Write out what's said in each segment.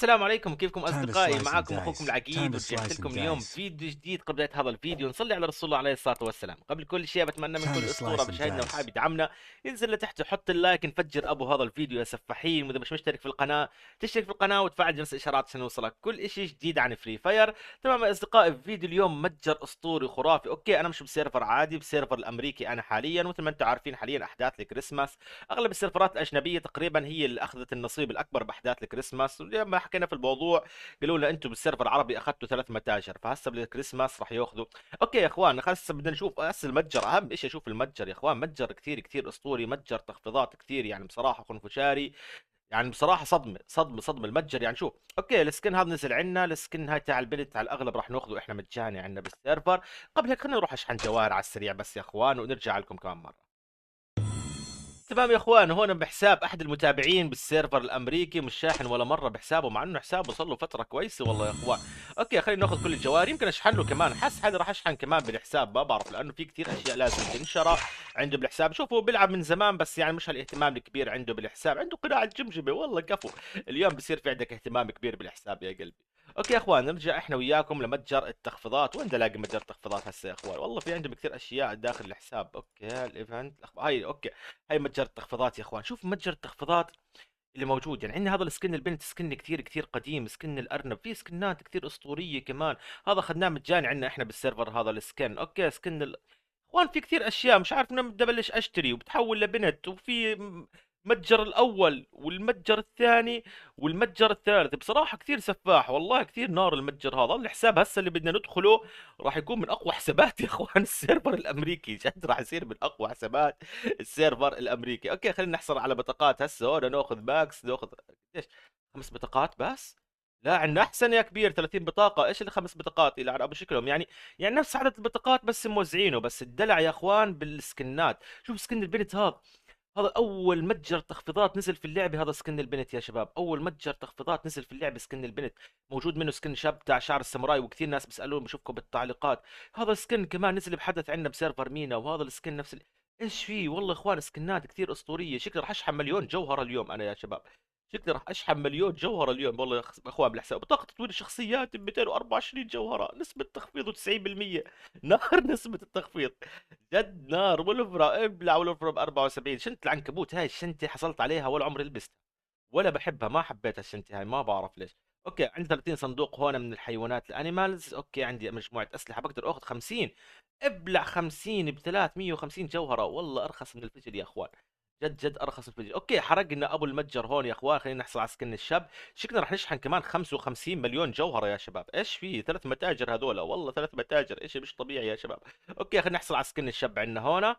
السلام عليكم، كيفكم Time to أصدقائي؟ slice and معكم أخوكم dice. Time العقيد، to ورجعت slice and لكم اليوم dice. فيديو جديد. قبل بداية هذا الفيديو نصلي على رسول الله عليه الصلاة والسلام. قبل كل شيء بتمنى من Time to كل أسطورة slice and بشاهدنا وحاب dice. يدعمنا ينزل لتحت ويحط اللايك، نفجر أبو هذا الفيديو يا سفاحين. وإذا مش مشترك في القناة تشترك في القناة وتفعل جرس الإشعارات عشان يوصلك كل إشي جديد عن فري فاير. تمام يا أصدقائي، في فيديو اليوم متجر أسطوري خرافي. أوكي، أنا مش بسيرفر عادي، بسيرفر الأمريكي أنا حاليا. مثل ما أنتم عارفين حاليا أحداث الكريسماس، اغلب السيرفرات الاجنبيه تقريبا هي اللي اخذت النصيب الاكبر باحداث الكريسماس. ولما حكينا في الموضوع قالوا لنا انتم بالسيرفر العربي اخذتوا 3 متاجر، فهسه بالكريسماس راح ياخذوا. اوكي يا اخوان، هسه بدنا نشوف هسه المتجر. اهم شيء اشوف المتجر يا اخوان، متجر كثير كثير اسطوري، متجر تخفيضات كثير، يعني بصراحه خنفشاري. يعني بصراحه صدمه صدمه صدمه المتجر. يعني شوف، اوكي السكن هذا نزل عنا، السكن هاي تاع البنت على الاغلب راح ناخذه احنا مجاني عنا بالسيرفر. قبل هيك خلينا نروح اشحن جواهر على السريع بس يا اخوان، ونرجع لكم كمان مره. تمام يا اخوان، هون بحساب احد المتابعين بالسيرفر الامريكي، مش شاحن ولا مره بحسابه، مع انه حسابه صار له فتره كويسه والله يا اخوان. اوكي خلينا ناخذ كل الجوار، يمكن اشحن له كمان. حس حالي راح اشحن كمان بالحساب، ما بعرف، لانه في كثير اشياء لازم تنشرى عنده بالحساب. شوفوا بيلعب من زمان، بس يعني مش هالاهتمام الكبير عنده بالحساب. عنده قناع الجمجمه والله كفو. اليوم بصير في عندك اهتمام كبير بالحساب يا قلبي. اوكي يا اخوان، نرجع احنا وياكم لمتجر التخفيضات. وين الاقي متجر التخفيضات هسه يا اخوان؟ والله في عندهم كثير اشياء داخل الحساب. اوكي الايفنت هاي اوكي. هاي متجر التخفيضات يا اخوان. شوف متجر التخفيضات اللي موجود. يعني عندنا هذا السكن البنت، سكن كثير كثير قديم، سكن الارنب، في سكنات كثير اسطوريه كمان. هذا اخذناه مجاني عندنا احنا بالسيرفر هذا السكن. اوكي سكن اخوان في كثير اشياء مش عارف من وين بدي ابلش اشتري، وبتحول لبنت. وفي متجر الاول والمتجر الثاني والمتجر الثالث. بصراحه كثير سفاح والله، كثير نار المتجر هذا. الحساب هسه اللي بدنا ندخله راح يكون من اقوى حسابات يا اخوان السيرفر الامريكي. جد راح يصير من اقوى حسابات السيرفر الامريكي. اوكي خلينا نحصل على بطاقات هسه. هون ناخذ ماكس، ناخذ ايش؟ 5 بطاقات بس؟ لا عندنا احسن يا كبير، 30 بطاقه. ايش اللي 5 بطاقات الى ابو شكلهم يعني؟ يعني نفس عدد البطاقات بس موزعينه. بس الدلع يا اخوان بالسكنات. شوف سكن البنت هذا، هذا اول متجر تخفيضات نزل في اللعبه. هذا سكن البنت يا شباب، اول متجر تخفيضات نزل في اللعبه سكن البنت. موجود منه سكن شاب تاع شعر الساموراي، وكثير ناس بيسالون بشوفكم بالتعليقات. هذا السكن كمان نزل بحدث عندنا بسيرفر مينا، وهذا السكن نفس ايش فيه والله يا اخوان، سكنات كثير اسطوريه. شكلي راح اشحن مليون جوهره اليوم انا يا شباب. شكلي راح اشحن مليون جوهره اليوم والله يا اخوان بالحساب. بطاقه تطوير الشخصيات ب 224 جوهره، نسبه تخفيض 90%. نار نسبه التخفيض. جد نار. ولفرا ابلع، ولفرا ب 74. شنت العنكبوت هاي الشنطه حصلت عليها ولا عمري لبستها، ولا بحبها، ما حبيت الشنطه هاي، ما بعرف ليش. اوكي عندي 30 صندوق هون من الحيوانات الانيمالز. اوكي عندي مجموعه اسلحه، بقدر اخذ 50. ابلع 50 ب 350 جوهره، والله ارخص من الفجل يا اخوان. جد جد ارخص من الفجل. اوكي حرقنا ابو المتجر هون يا اخوان. خلينا نحصل على سكن الشاب. شكلنا رح نشحن كمان 55 مليون جوهره يا شباب. ايش في 3 متاجر هذول، والله 3 متاجر اشي مش طبيعي يا شباب. اوكي خلينا نحصل على سكن الشاب عندنا هون.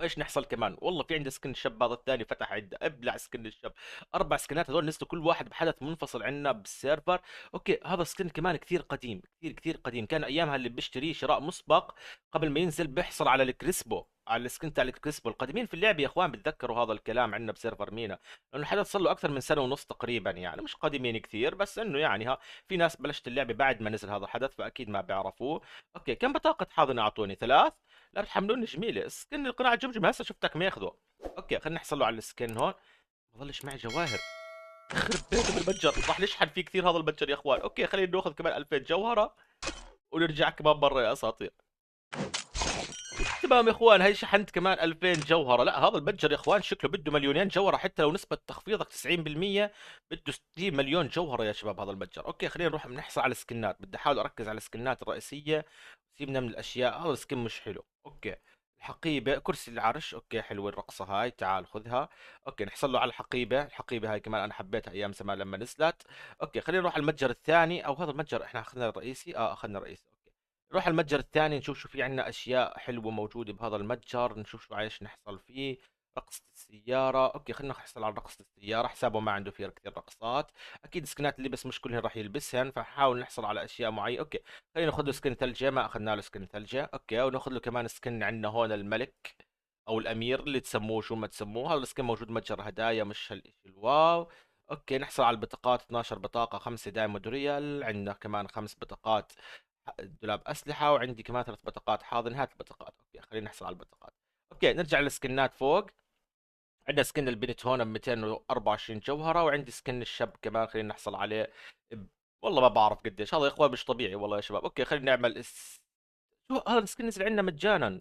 ايش نحصل كمان؟ والله في عندي سكن الشاب هذا الثاني فتح عده. ابلع سكن الشاب. 4 سكنات هذول نزلوا كل واحد بحدث منفصل عندنا بالسيرفر. اوكي هذا سكن كمان كثير قديم، كثير كثير قديم. كان ايامها اللي بيشتريه شراء مسبق قبل ما ينزل بيحصل على الكريسبو، على السكن تاع الكريسبو. القديمين في اللعبه يا اخوان بتذكروا هذا الكلام عندنا بسيرفر مينا، لانه الحدث صار له اكثر من سنه ونص تقريبا. يعني مش قديمين كثير، بس انه يعني ها في ناس بلشت اللعبه بعد ما نزل هذا الحدث، فاكيد ما بيعرفوه. اوكي كم بطاقه حاضنه اعطوني؟ 3. لا بتحملوني جميله. سكن القناع الجمجمه هسه شفتك ماخذه. اوكي خلينا نحصل له على السكن هون. ما ضلش معي جواهر. يخرب بيته بالمتجر، راح نشحن فيه كثير هذا المتجر يا اخوان. اوكي خلينا ناخذ كمان 2000 جوهره ونرجع كمان برا يا اساطير. تمام يا اخوان، هي شحنت كمان 2000 جوهره. لا هذا المتجر يا اخوان شكله بده مليونين جوهره، حتى لو نسبه تخفيضك 90% بده 60 مليون جوهره يا شباب هذا المتجر. اوكي خلينا نروح بنحصل على السكنات. بدي احاول اركز على السكنات الرئيسيه، سيبنا من الاشياء. هذا السكن مش حلو. اوكي الحقيبه، كرسي العرش. اوكي حلوه الرقصه هاي، تعال خذها. اوكي نحصل له على الحقيبه. الحقيبه هاي كمان انا حبيتها ايام زمان لما نزلت. اوكي خلينا نروح على المتجر الثاني، او هذا المتجر احنا اخذنا الرئيسي. اخذنا الرئيسي. اوكي نروح على المتجر الثاني نشوف شو في عندنا اشياء حلوه موجوده بهذا المتجر. نشوف شو عايش نحصل فيه. رقصة السيارة. اوكي خلينا نحصل على رقصة السيارة، حسابه ما عنده فيها كثير رقصات. اكيد سكنات اللبس مش كلهن راح يلبسهن، فحاول نحصل على اشياء معينة. اوكي خلينا ناخذ له سكن ثلجة، ما اخذنا له سكن ثلجة. اوكي وناخذ له كمان سكن عندنا هون الملك او الامير، اللي تسموه شو ما تسموه. هذا السكن موجود متجر هدايا، مش هالشيء الواو. اوكي نحصل على البطاقات. 12 بطاقة، 5 دايموند ريال. عندنا كمان 5 بطاقات دولاب اسلحه، وعندي كمان 3 بطاقات حاضن. هات البطاقات. اوكي خلينا نحصل على البطاقات. اوكي نرجع للسكنات فوق. عندنا سكن البنت هون ب 224 جوهره، وعندي سكن الشاب كمان خلينا نحصل عليه والله ما بعرف قديش هذا يا اخوان، مش طبيعي والله يا شباب. اوكي خلينا نعمل شو هذا السكن نزل عندنا مجانا،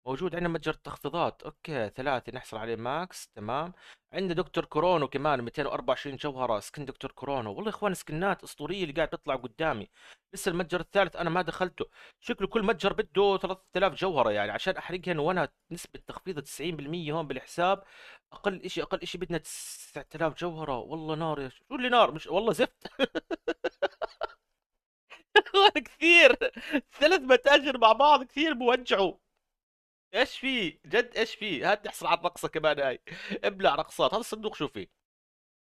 موجود عندنا متجر تخفيضات. اوكي ثلاثة نحصل عليه ماكس تمام. عندنا دكتور كورونو كمان 224 جوهرة، سكن دكتور كورونو والله يا اخوان سكنات اسطورية اللي قاعد تطلع قدامي. لسه المتجر الثالث انا ما دخلته، شكله كل متجر بده 3000 جوهرة يعني عشان احرقهن، وانا نسبة تخفيض 90% هون بالحساب. اقل اشي بدنا 9000 جوهرة. والله نار يا شو اللي نار، مش والله زفت. كثير، ثلاث متاجر مع بعض كثير بوجعوا. ايش في جد، ايش في؟ هات نحصل على الرقصه كمان هاي. ابلع رقصات. هذا الصندوق شو فيه؟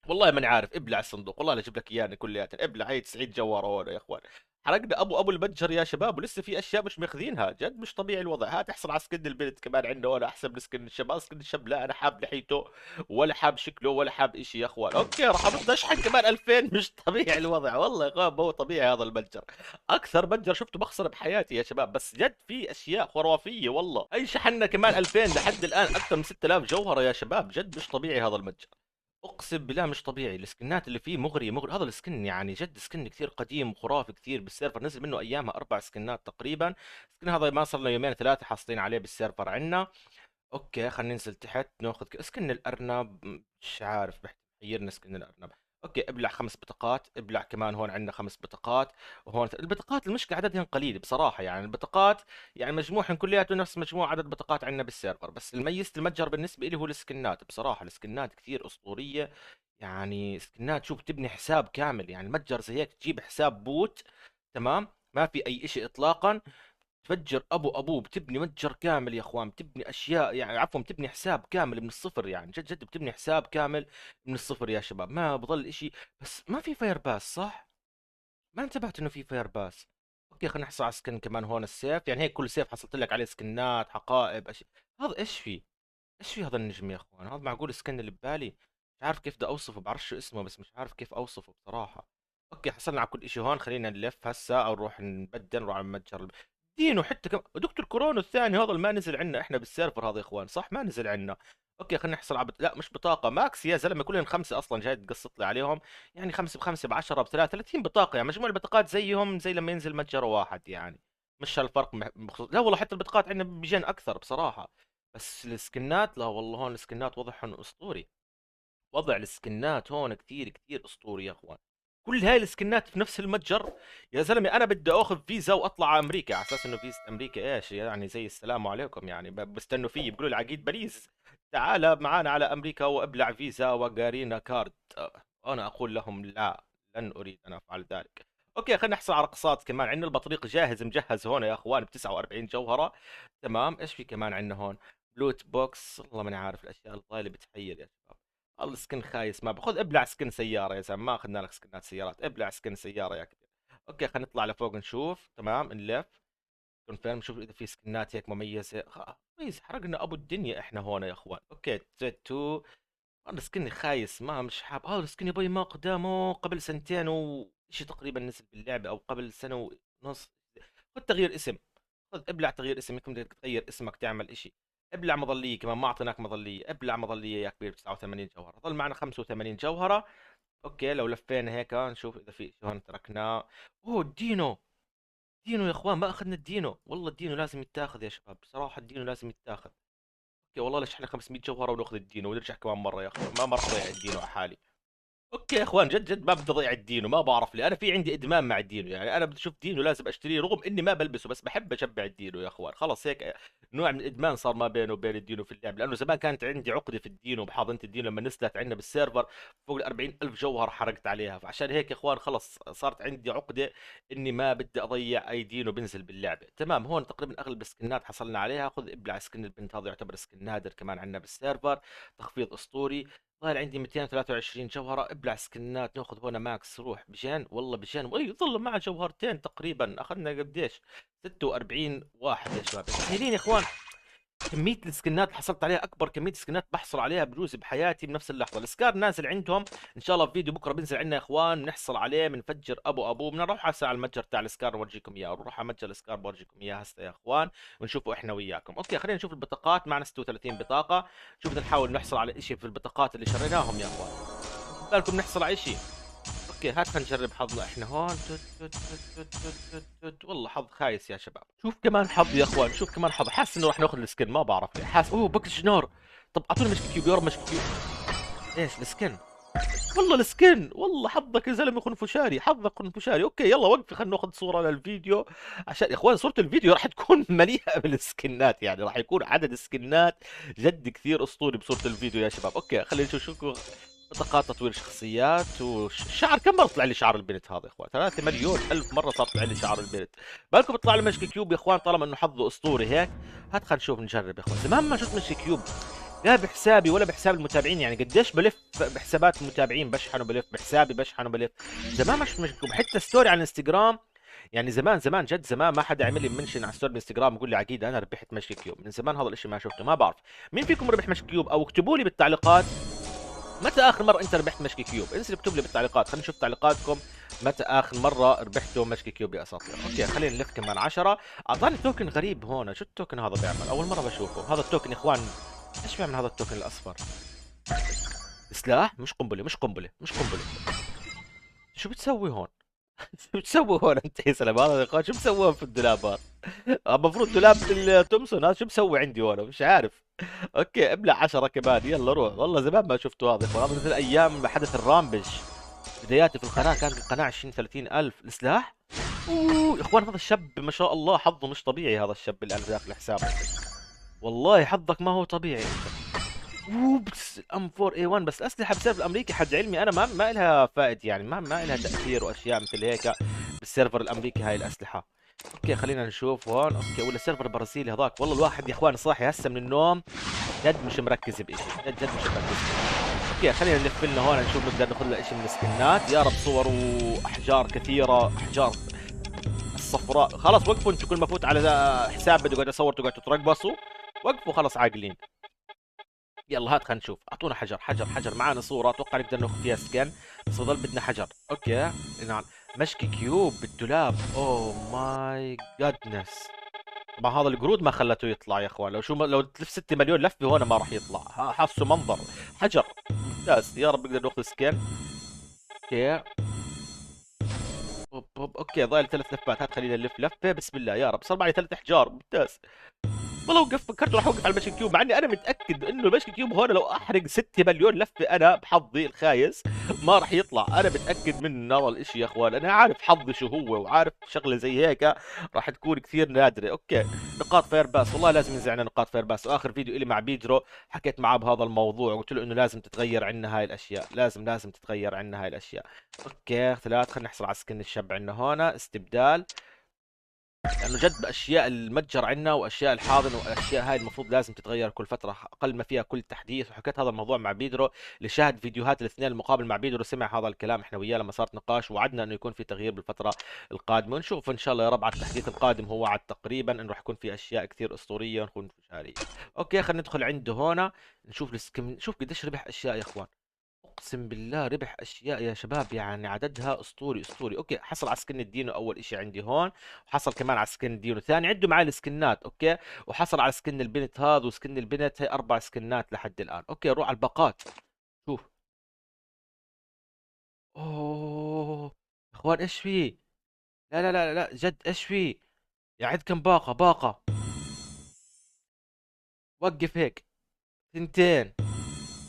والله ماني عارف. ابلع الصندوق والله لا اجيب لك اياه كلياتنا. ابلع هي 90 جوهره هون يا اخوان. حرقنا ابو المتجر يا شباب، ولسه في اشياء مش ماخذينها. جد مش طبيعي الوضع. هات احصل على سكن البنت كمان عندنا هون احسن من سكن الشباب. سكن الشاب لا انا حاب لحيته ولا حاب شكله ولا حاب اشي يا اخوان. اوكي راح ابدا اشحن كمان 2000. مش طبيعي الوضع والله يا اخوان، مو طبيعي هذا المتجر. اكثر متجر شفته بخسر بحياتي يا شباب، بس جد في اشياء خرافيه والله. اي شحنا كمان 2000 لحد الان اكثر من 6000 جوهره يا شباب. جد مش طبيعي هذا المتجر، اقسم بالله مش طبيعي. السكنات اللي فيه مغري مغري. هذا السكن يعني جد سكن كثير قديم وخرافي كثير بالسيرفر، نزل منه ايامها 4 سكنات تقريبا. السكن هذا ما صار له يومين ثلاثه حاصلين عليه بالسيرفر عندنا. اوكي خلينا ننزل تحت ناخذ سكن الارنب. مش عارف محيرنا سكن الارنب. اوكي ابلع 5 بطاقات. ابلع كمان هون عندنا 5 بطاقات. وهون البطاقات المشكله عددهم قليل بصراحه، يعني البطاقات يعني مجموعهم كلياته نفس مجموع عدد بطاقات عندنا بالسيرفر. بس الميزة المتجر بالنسبه لي هو السكنات بصراحه. السكنات كثير اسطوريه، يعني سكنات شوف تبني حساب كامل. يعني متجر زي هيك تجيب حساب بوت تمام، ما في اي اشي اطلاقا. تفجر ابوه بتبني متجر كامل يا اخوان. بتبني اشياء يعني عفوا بتبني حساب كامل من الصفر، يعني جد جد بتبني حساب كامل من الصفر يا شباب. ما بضل اشي. بس ما في فاير باس صح؟ ما انتبهت انه في فاير باس. اوكي خلينا نحصل على سكن كمان هون السيف. يعني هيك كل سيف حصلت لك عليه سكنات حقائب اشياء. هذا ايش في؟ ايش في هذا النجم يا اخوان؟ هذا معقول السكن اللي ببالي؟ مش عارف كيف بدي اوصفه، بعرفش شو اسمه بس مش عارف كيف اوصفه بصراحة. اوكي حصلنا على كل اشي هون. خلينا نلف هسا او نروح نبدل نروح على المتجر. دينو حتى دكتور كورونو الثاني هذا اللي ما نزل عنا احنا بالسيرفر هذا يا اخوان صح؟ ما نزل عنا. اوكي خلينا نحصل على لا مش بطاقة ماكس يا زلمة، كلهم 5 اصلا جاي تقسط لي عليهم. يعني 5 ب5 ب10 ب3 30 بطاقة، يعني مجموع البطاقات زيهم زي لما ينزل متجر واحد يعني. مش هالفرق بخصوص لا والله حتى البطاقات عندنا بيجين اكثر بصراحة. بس السكنات لا والله هون السكنات وضعهم اسطوري. وضع السكنات هون كثير كثير اسطوري يا اخوان. كل هاي السكنات في نفس المتجر. يا زلمه انا بدي اخذ فيزا واطلع على امريكا على اساس انه فيزا امريكا ايش يعني زي السلام عليكم، يعني بستنوا فيي بيقولوا لي عقيد باريس تعال معنا على امريكا وابلع فيزا وقارينا كارد. انا اقول لهم لا، لن اريد ان افعل ذلك. اوكي خلينا نحصل على رقصات كمان. عندنا البطريق جاهز مجهز هون يا اخوان ب 49 جوهره تمام. ايش في كمان عندنا هون؟ لوت بوكس. والله ماني عارف الاشياء الضايله بتحير يا شباب. والله سكن خايس ما باخذ. ابلع سكن سياره يا زلمه، ما اخذنا لك سكنات سيارات. ابلع سكن سياره يا كبير. اوكي خلينا نطلع لفوق نشوف تمام نلف كونفيرم نشوف اذا في سكنات هيك مميزه. كويس حرقنا ابو الدنيا احنا هون يا اخوان. اوكي تريد 2. والله سكني خايس ما مش حاب. هذا السكن يا بي ما قدامه قبل سنتين وشي تقريبا نزل باللعبه او قبل سنه ونص. خذ تغيير اسم. خذ ابلع تغيير اسم. يمكن بدك تغير اسمك تعمل اشي. ابلع مظليه كمان ما اعطيناك مظليه. ابلع مظليه يا كبير ب 89 جوهره. ضل معنا 85 جوهره. اوكي لو لفينا هيك نشوف اذا في شيء هون تركناه. اوه الدينو. دينو يا اخوان ما اخذنا الدينو. والله الدينو لازم يتاخذ يا شباب بصراحه. الدينو لازم يتاخذ. اوكي والله ليش احنا 500 جوهره وناخذ الدينو ونرجع كمان مره يا اخوان. ما مرة ضيع الدينو على حالي. اوكي يا اخوان جد جد ما بدي اضيع الدينو. ما بعرف لي انا في عندي ادمان مع الدينو. يعني انا بدي اشوف دينو لازم اشتريه رغم اني ما بلبسه بس بحب اشبع الدينو يا اخوان. خلص هيك نوع من الادمان صار ما بينه وبين الدينو في اللعب. لانه زمان كانت عندي عقده في الدينو بحاضنه الدينو لما نزلت عندنا بالسيرفر فوق ال 40 الف جوهر حرقت عليها. فعشان هيك يا اخوان خلص صارت عندي عقده اني ما بدي اضيع اي دينو بنزل باللعبه. تمام هون تقريبا اغلب السكنات حصلنا عليها. خذ ابلع سكن البنت هذا يعتبر سكن نادر كمان عندنا بالسيرفر. تخفيض اسطوري. ظاهر عندي 223 جوهرة. ابلع سكنات ناخذ هنا ماكس روح بجان. والله بجان يظل معه جوهرتين تقريبا. اخذنا قديش 46 واحد يا شباب. سهلين يا اخوان. كمية السكنات اللي حصلت عليها أكبر كمية سكنات بحصل عليها بجوز بحياتي بنفس اللحظة. السكار نازل عندهم، إن شاء الله في فيديو بكرة بينزل عندنا يا إخوان، بنحصل عليه بنفجر أبو بنروح هسه على المتجر تاع السكار نورجيكم إياه، بنروح على متجر السكار بورجيكم إياه هسه يا إخوان، ونشوفه إحنا وياكم. أوكي خلينا نشوف البطاقات، معنا 36 بطاقة. شوف بدنا نحاول نحصل على إشي في البطاقات اللي شريناهم يا إخوان، بالكم نحصل على إشي. اوكي هات خلينا نجرب حظنا احنا هون. والله حظ خايس يا شباب. شوف كمان حظ يا اخوان، شوف كمان حظ، حاسس انه راح ناخذ السكن، ما بعرف ليه حاسس. اوه بكش نار. طب اعطوني مشك كيوب يا رب، مشك كيوب. ايش السكن؟ والله السكن، والله حظك يا زلمه خنفشاري، حظك خنفشاري. اوكي يلا وقفي خلينا ناخذ صوره للفيديو، عشان يا اخوان صوره الفيديو راح تكون مليئه بالسكنات، يعني راح يكون عدد السكنات جد كثير اسطوري بصوره الفيديو يا شباب. اوكي خلينا نشوف شو بطاقات تطوير شخصيات والشعر. كم مره طلع لي شعر البنت هذا يا اخوان؟ 3 مليون الف مره صار طلع لي شعر البنت. بالكم بيطلع لي مشكي كيوب يا اخوان طالما انه حظه اسطوري هيك. هات خلينا نشوف نجرب يا اخوان، زمان ما شفت مشكي كيوب، لا بحسابي ولا بحساب المتابعين. يعني قديش بلف بحسابات المتابعين بشحن وبلف، بحسابي بشحن وبلف. زمان ما شفت مشكي كيوب حتى ستوري على الانستغرام. يعني زمان جد زمان ما حدا عمل لي منشن على ستوري بالانستغرام يقول لي عقيد انا ربحت مشكي كيوب. من زمان هذا الاشي ما شفته. ما بعرف مين فيكم ربح مشكي كيوب، او اكتبوا لي بالتعليقات متى اخر مره انت ربحت مشكي كيوب. انزل اكتب لي بالتعليقات، خلينا نشوف تعليقاتكم متى اخر مره ربحتوا مشكي كيوب يا اساطير. اوكي خلينا نلف كمان 10. اعطاني توكن غريب هون، شو التوكن هذا بيعمل؟ اول مره بشوفه هذا التوكن يا اخوان. ايش بيعمل هذا التوكن الاصفر؟ سلاح؟ مش قنبله مش قنبله مش قنبله. شو بتسوي هون؟ شو بتسوي هون انت يا سلام؟ هذا يا اخوان شو بسوي في الدولاب هذا؟ المفروض دولاب التومسون، هذا شو مسوي عندي هون مش عارف. اوكي ابلع 10 كمان، يلا روح. والله زمان ما شفته هذا يا اخوان، هذا مثل ايام حدث الرامبج. بداياتي في القناه كانت القناه 20 30 الف. السلاح اوه يا اخوان، هذا الشاب ما شاء الله حظه مش طبيعي، هذا الشاب اللي على داخل حسابه. والله حظك ما هو طبيعي انت. اوبس الام 4 اي 1. بس الاسلحه بالسيرفر الامريكي حد علمي انا ما لها فائد، يعني ما لها تاثير واشياء مثل هيك بالسيرفر الامريكي هاي الاسلحه. اوكي خلينا نشوف هون. اوكي ولا السيرفر البرازيلي هذاك. والله الواحد يا اخوان صاحي هسه من النوم جد مش مركز بشيء، جد مش مركز. اوكي خلينا نلف لنا هون نشوف نقدر ناخذ لنا شيء من السكنات. يا رب صور واحجار كثيره، احجار الصفراء. خلاص وقفوا انتم، كل ما فوت على حساب بدي اقعد اصور تقعدوا ترقبصوا. وقفوا خلص عاقلين. يلا هات خلينا نشوف. اعطونا حجر حجر حجر. معانا صورة اتوقع نقدر ناخذ فيها سكن، بس ضل بدنا حجر. اوكي نعم. مشكي كيوب بالدولاب. اوه ماي جادنس. طبعا هذا القرود ما خلته يطلع يا اخوان. لو شو لو تلف 6 مليون لفه هون ما راح يطلع. حاسه منظر حجر ممتاز. يا رب نقدر ناخذ سكن. اوكي اوكي ضايل 3 لفات. هات خلينا نلف لفه بسم الله. يا رب صار معي 3 احجار ممتاز. والله وقف فكرت راح اوقف على المشي كيوب، مع اني انا متاكد انه المشي كيوب هون لو احرق 6 مليون لفه انا بحظي الخايس ما راح يطلع. انا متاكد من هذا الاشي يا اخوان، انا عارف حظي شو هو وعارف شغله زي هيك راح تكون كثير نادره. اوكي نقاط فاير باس، والله لازم ينزل عندنا نقاط فاير باس. واخر فيديو الي مع بيدرو حكيت معاه بهذا الموضوع وقلت له انه لازم تتغير عندنا هاي الاشياء، لازم تتغير عندنا هاي الاشياء. اوكي 3. خلينا نحصل على سكن الشاب عندنا هون استبدال، لانه جد اشياء المتجر عندنا واشياء الحاضن واشياء هاي المفروض لازم تتغير كل فتره، اقل ما فيها كل تحديث. وحكيت هذا الموضوع مع بيدرو اللي شاهد فيديوهات الاثنين المقابل مع بيدرو، سمع هذا الكلام احنا وياه لما صارت نقاش، وعدنا انه يكون في تغيير بالفتره القادمه. ونشوف ان شاء الله يا رب على التحديث القادم. هو وعد تقريبا انه راح يكون في اشياء كثير اسطوريه ونكون شهريه. اوكي خلينا ندخل عنده هون نشوف السكم. شوف قديش ربح اشياء يا اخوان، اقسم بالله ربح اشياء يا شباب يعني عددها اسطوري اسطوري. اوكي حصل على سكن الدينو اول اشي عندي هون، وحصل كمان على سكن الدينو ثاني. عنده معي السكنات اوكي، وحصل على سكن البنت هذا وسكن البنت. هي 4 سكنات لحد الان. اوكي روح على الباقات شوف. اوه يا اخوان ايش في؟ لا جد ايش في؟ يعد كم باقة باقة. وقف هيك. 2.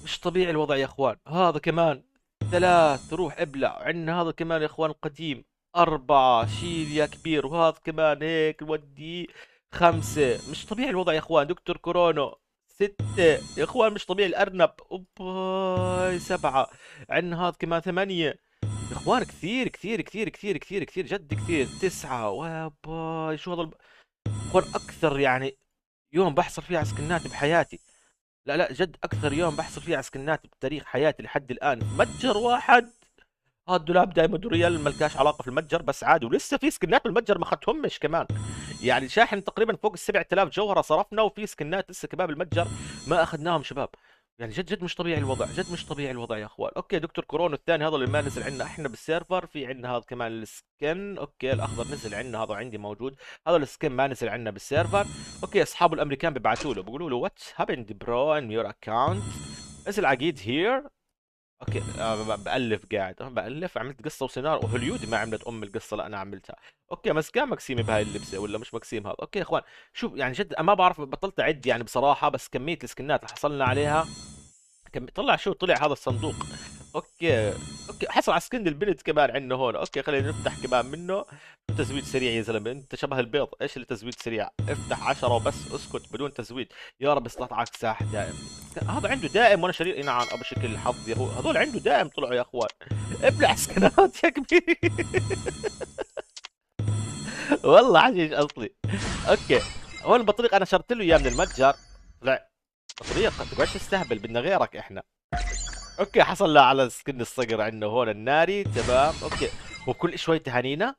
مش طبيعي الوضع يا اخوان. هذا كمان 3. روح ابلع. عندنا هذا كمان يا اخوان القديم 4. شيل يا كبير. وهذا كمان هيك ودي 5. مش طبيعي الوضع يا اخوان. دكتور كورونو 6. يا اخوان مش طبيعي. الارنب اوباي 7. عندنا هذا كمان 8. يا اخوان كثير كثير كثير كثير كثير كثير جد كثير. 9. واباي شو هذا اخوان اكثر يعني يوم بحصل فيه على سكنات بحياتي. لا جد اكثر يوم بحصل فيه على سكنات بتاريخ حياتي لحد الان في متجر واحد. اه الدولاب دائما ريال ملكاش علاقه في المتجر، بس عادي، ولسه في سكنات بالمتجر ما اخذتهمش كمان. يعني شاحن تقريبا فوق ال 7000 جوهره صرفنا، وفي سكنات لسه كباب المتجر ما اخذناهم شباب. يعني جد جد مش طبيعي الوضع، جد مش طبيعي الوضع يا اخوان. اوكي دكتور كورونا الثاني هذا اللي ما نزل عندنا احنا بالسيرفر، في عندنا هذا كمان السكن. اوكي الاخضر نزل عندنا، هذا عندي موجود. هذا السكن ما نزل عندنا بالسيرفر. اوكي اصحابه الامريكان بيبعثوا له بيقولوا له واتس هابند برو ان يور اكونت، نزل عقيد هير. اوكي بألف قاعد بألف، عملت قصه وسيناريو، وهوليودي ما عملت ام القصه، لا انا عملتها. اوكي مسكان مكسيمي بهاي اللبسه ولا مش مكسيم هذا. اوكي يا اخوان شوف يعني جد أنا ما بعرف، بطلت اعد يعني بصراحه، بس كميه السكنات اللي حصلنا عليها طلع شو طلع هذا الصندوق. اوكي. اوكي حصل على سكن البنت كمان عندنا هون. اوكي خلينا نفتح كمان منه. تزويد سريع يا زلمه، انت شبه البيض، ايش اللي تزويد سريع؟ افتح 10 وبس اسكت بدون تزويد. يا رب استطعك ساح دائم. هذا عنده دائم وانا شرير، نعم ابو شكل الحظ يا هو، هذول عنده دائم طلعوا يا اخوان. ابلع سكنات يا كبير. والله حشيش اصلي. اوكي هون البطريق انا شرت له اياه من المتجر. طلع بطريق تقعدش تستهبل، بدنا غيرك احنا. اوكي حصل له على سكن الصقر عندنا هون الناري تمام. اوكي وكل شوي تهانينا.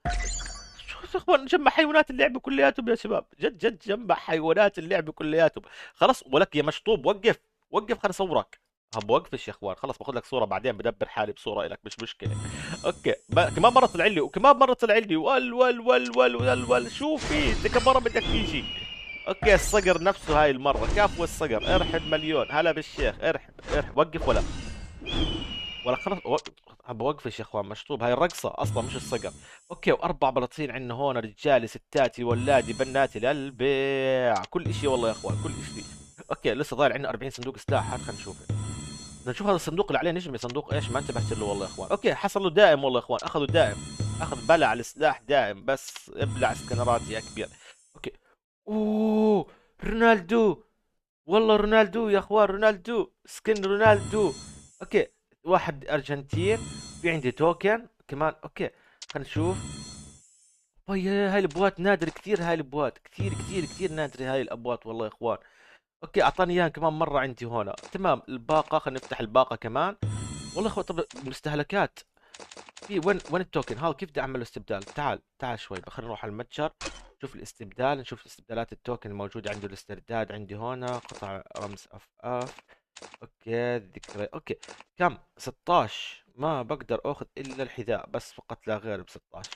شو يا اخوان جمع حيوانات اللعبه كلياتهم يا شباب، جد جد جمع حيوانات اللعبه كلياتهم. خلص ولك يا مشطوب وقف، وقف خليني اصورك. بوقفش يا اخوان، خلص باخذ لك صوره بعدين، بدبر حالي بصوره لك مش مشكله. اوكي كمان مره طلع لي، وكمان مره طلع لي ول شو في انت كم مره بدك تيجي. اوكي الصقر نفسه هاي المره، كافو الصقر، ارحب مليون هلا بالشيخ، ارحب ارحب وقف ولا. ولا خلص بوقفش يا اخوان مشطوب، هاي الرقصه اصلا مش الصقر. اوكي واربع بلاطين عندنا هون، رجالي ستاتي ولادي بناتي للبيع، كل اشي والله يا اخوان كل اشي. اوكي لسه ضايل عندنا 40 صندوق سلاح، هات خلينا نشوف. بدنا نشوف هذا الصندوق اللي عليه نجمه، صندوق ايش ما انتبهت له والله يا اخوان. اوكي حصل له دائم والله يا اخوان، اخذوا دائم، اخذ بلع السلاح دائم، بس ابلع سكنرات يا كبير. اوكي اوه رونالدو، والله رونالدو يا اخوان، رونالدو سكن رونالدو. اوكي واحد ارجنتين، في عندي توكن كمان. اوكي خلينا نشوف. هاي الابوات نادر كثير، هاي الابوات كثير كثير كثير نادرة هاي الابوات والله يا اخوان. اوكي اعطاني اياها كمان مرة عندي هون تمام. الباقة خلينا نفتح الباقة كمان. والله يا اخوان طب مستهلكات. في وين التوكن هذا، كيف بدي اعمل استبدال؟ تعال تعال شوي خلينا نروح على المتجر، نشوف الاستبدال، نشوف استبدالات التوكن الموجودة عنده. الاسترداد عندي هون، قطع رمز اف. اوكي ذكرى. اوكي كم 16، ما بقدر اخذ الا الحذاء بس فقط لا غير ب 16،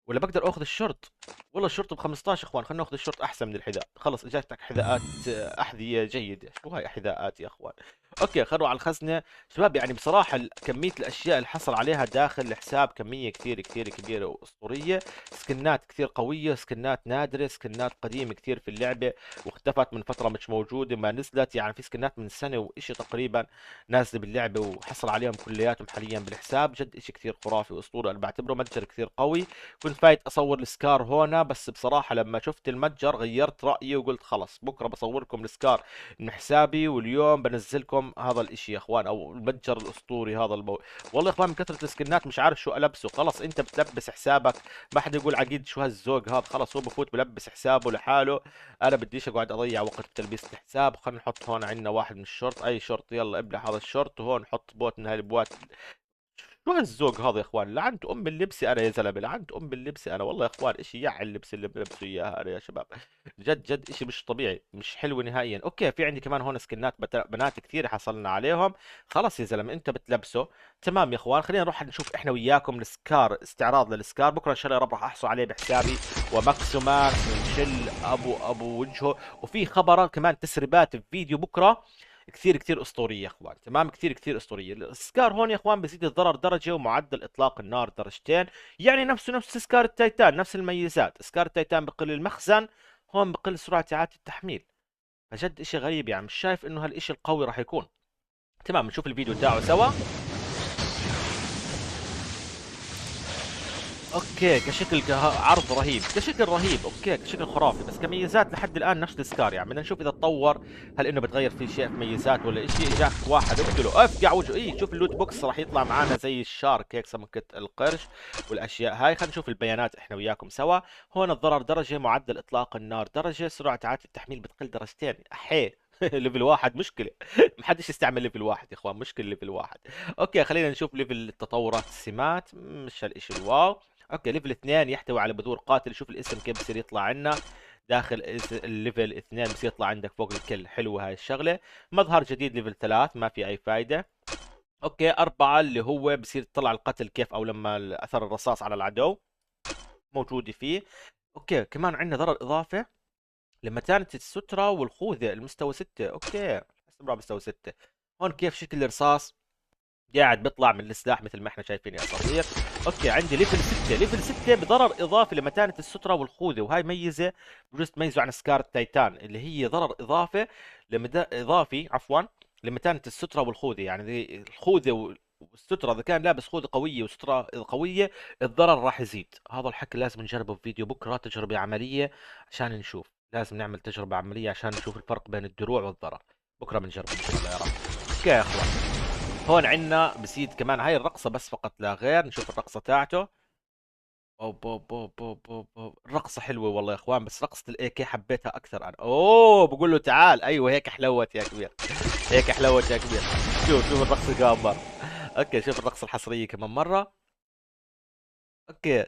ولا بقدر اخذ الشورت؟ والله الشورت ب 15 اخوان، خلينا ناخذ الشورت احسن من الحذاء. خلص اجاتك حذاءات احذيه جيده، شو هاي حذاءات يا اخوان. اوكي خلينا نروح على الخزنه شباب. يعني بصراحه كميه الاشياء اللي حصل عليها داخل الحساب كميه كثير كثير كبيره واسطوريه. سكنات كثير قويه، سكنات نادره، سكنات قديمه كثير في اللعبه واختفت من فتره مش موجوده ما نزلت. يعني في سكنات من سنه وإشي تقريبا نازله باللعبه وحصل عليهم كلياتهم حاليا بالحساب. جد إشي كثير خرافي واسطوري، انا بعتبره متجر كثير قوي. كنت فايت اصور السكار هنا، بس بصراحة لما شفت المتجر غيرت رأيي وقلت خلص بكرة بصور لكم السكار من حسابي، واليوم بنزلكم هذا الاشي يا اخوان، او المتجر الاسطوري هذا والله يا اخوان من كثرة السكنات مش عارف شو البسه. خلص انت بتلبس حسابك، ما حدا يقول عقيد شو هالزوق هذا، خلص هو بفوت بلبس حسابه لحاله. انا بديش اقعد اضيع وقت بتلبيس الحساب. خلينا نحط هون عندنا واحد من الشرط، اي شرط يلا ابلع هذا الشرط، وهون نحط بوت من هاي البوات. شو هالذوق هذا يا اخوان، لعنت ام اللبسه انا يا زلمه، لعنت ام اللبسه انا والله يا اخوان. اشي يع اللبس اللي بلبسه اياها انا يا شباب، جد جد اشي مش طبيعي مش حلو نهائيا. اوكي في عندي كمان هون سكنات بنات كثير حصلنا عليهم. خلص يا زلمه انت بتلبسه تمام يا اخوان. خلينا نروح نشوف احنا وياكم السكار، استعراض للسكار بكره ان شاء الله يا رب راح احصل عليه بحسابي. وماكسوماكس ونشل ابو وجهه. وفي خبر كمان تسريبات في فيديو بكره كثير كثير اسطوريه يا اخوان تمام، كثير كثير اسطوريه. السكار هون يا اخوان بزيد الضرر درجه ومعدل اطلاق النار درجتين، يعني نفس سكار التايتان، نفس الميزات. سكار التايتان بقل المخزن، هون بقل سرعه اعاده التحميل. فجد اشي غريب، يعني مش شايف انه هالاشي القوي راح يكون. تمام نشوف الفيديو تاعه سوا. اوكي كشكل عرض رهيب، كشكل رهيب، اوكي كشكل خرافي، بس كميزات لحد الان نفس السكار. يعني بدنا نشوف اذا تطور، هل انه بتغير في شيء في ميزات ولا شيء. اجاك واحد اقتله افقع وجهه. اي شوف اللوت بوكس راح يطلع معنا زي الشارك هيك سمكة القرش والاشياء هاي. خلينا نشوف البيانات احنا وياكم سوا. هون الضرر درجة، معدل اطلاق النار درجة، سرعة اعادة التحميل بتقل درجتين. احيه ليفل واحد مشكله. محدش يستعمل ليفل واحد يا اخوان، مشكله ليفل واحد. اوكي خلينا نشوف ليفل التطورات السمات، مش هالاشي الواو. اوكي ليفل اثنين يحتوي على بذور قاتل، شوف الاسم كيف بصير يطلع عنا داخل الليفل اثنين، بصير يطلع عندك فوق الكل، حلوه هاي الشغله. مظهر جديد ليفل ثلاث ما في اي فايده. اوكي أربعة اللي هو بصير تطلع القتل كيف، او لما اثر الرصاص على العدو موجودة فيه. اوكي كمان عندنا ضرر اضافي لمتانة السترة والخوذة المستوى 6. اوكي استمرار مستوى 6. هون كيف شكل الرصاص قاعد بيطلع من السلاح مثل ما احنا شايفين يا اساطير. اوكي عندي ليفل 6، ليفل 6 بضرر اضافي لمتانة السترة والخوذة، وهاي ميزة بجوز تميزه عن سكار تايتان اللي هي ضرر اضافي اضافي عفوا لمتانة السترة والخوذة. يعني الخوذة والسترة اذا كان لابس خوذة قوية وسترة قوية الضرر راح يزيد. هذا الحكي لازم نجربه في فيديو بكرة، تجربة عملية عشان نشوف. لازم نعمل تجربة عملية عشان نشوف الفرق بين الدروع والضرر. بكرة بنجربه ان شاء الله يا رب. اوكي يا اخوان، هون عندنا بسيد كمان هاي الرقصة بس فقط لا غير، نشوف الرقصة تاعته. أوب أوب أوب أوب أوب أوب. الرقصة حلوة والله يا اخوان، بس رقصة الاي كي حبيتها اكثر انا. اوه بقول له تعال، ايوه هيك حلوت يا كبير، هيك حلوت يا كبير. شوف الرقصة كمان مرة. اوكي شوف الرقصة الحصرية كمان مرة. اوكي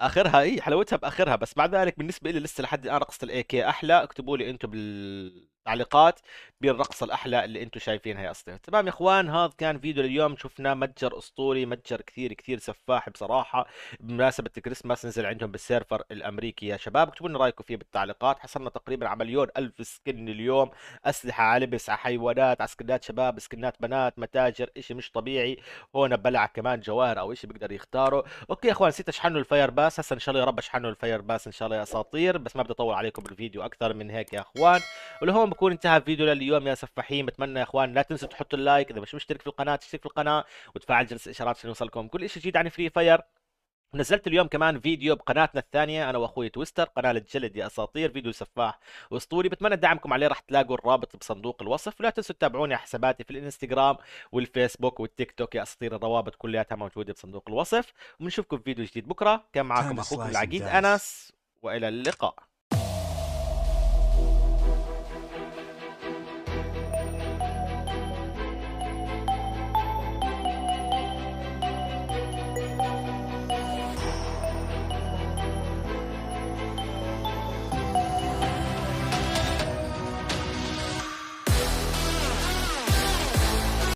اخرها هي حلاوتها باخرها، بس مع ذلك بالنسبه لي لسه لحد الان رقصه الاي كي احلى. اكتبوا لي انتم بالتعليقات بالرقصه الاحلى اللي انتم شايفينها يا اسطى. تمام يا اخوان، هذا كان فيديو اليوم. شفنا متجر اسطوري، متجر كثير كثير سفاح بصراحه. بمناسبه الكريسماس نزل عندهم بالسيرفر الامريكي يا شباب. اكتبوا لنا رايكم فيه بالتعليقات. حصلنا تقريبا على مليون الف سكن اليوم، اسلحه على لبس على حيوانات على سكنات شباب سكنات بنات متاجر، اشي مش طبيعي. هون بلع كمان جواهر او اشي بيقدر يختاره. اوكي يا اخوان نسيت اشحنوا الفاير باس، هسه ان شاء الله يا رب اشحنوا الفاير باس ان شاء الله يا اساطير. بس ما بدي اطول عليكم بالفيديو اكثر من هيك يا اخوان. ولهون بكون انتهى الفيديو لليوم يا سفاحين. بتمنى يا اخوان لا تنسوا تحطوا اللايك، اذا مش مشترك في القناه تشترك في القناه وتفعل جرس الاشعارات عشان يوصلكم كل شيء جديد عن فري فاير. نزلت اليوم كمان فيديو بقناتنا الثانية أنا وأخوي تويستر، قناة الجلد يا أساطير، فيديو سفاح وأسطوري. بتمنى دعمكم عليه، راح تلاقوا الرابط بصندوق الوصف. ولا تنسوا تتابعوني على حساباتي في الانستغرام والفيسبوك والتيك توك يا أساطير، الروابط كلها موجودة بصندوق الوصف. وبنشوفكم في فيديو جديد بكرة. كان Time معكم to أخوكم slice and العقيد dice. أنس، وإلى اللقاء.